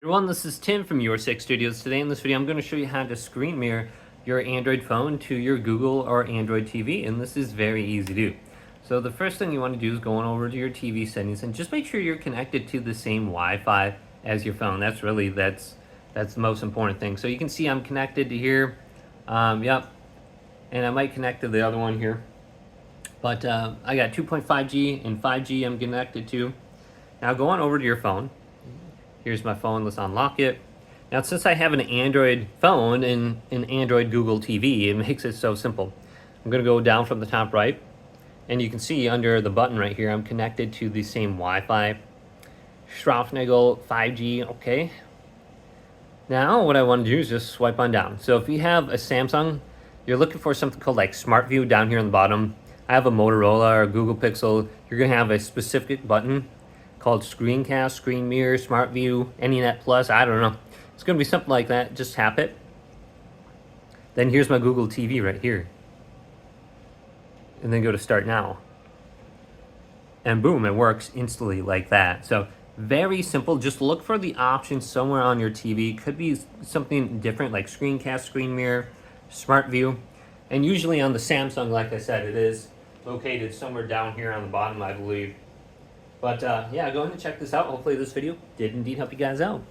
Everyone, this is Tim from Your Six Studios. Today in this video, I'm going to show you how to screen mirror your Android phone to your Google or Android TV, and this is very easy to do. So the first thing you want to do is go on over to your TV settings and just make sure you're connected to the same Wi-Fi as your phone. That's the most important thing. So you can see I'm connected to here, yep, and I might connect to the other one here, but I got 2.5G and 5G I'm connected to. Now go on over to your phone. Here's my phone, let's unlock it. Now, since I have an Android phone and an Android Google TV, it makes it so simple. I'm gonna go down from the top right, and you can see under the button right here, I'm connected to the same Wi-Fi. Schraufnagel 5G, okay. Now, what I wanna do is just swipe on down. So if you have a Samsung, you're looking for something called like Smart View down here on the bottom. I have a Motorola or a Google Pixel. You're gonna have a specific button called Screencast, Screen Mirror, Smart View, AnyNet Plus, I don't know. It's gonna be something like that, just tap it. Then here's my Google TV right here. And then go to Start Now. And boom, it works instantly like that. So very simple, just look for the option somewhere on your TV. Could be something different like Screencast, Screen Mirror, Smart View. And usually on the Samsung, like I said, it is located somewhere down here on the bottom, I believe. But yeah, go ahead and check this out. Hopefully this video did indeed help you guys out.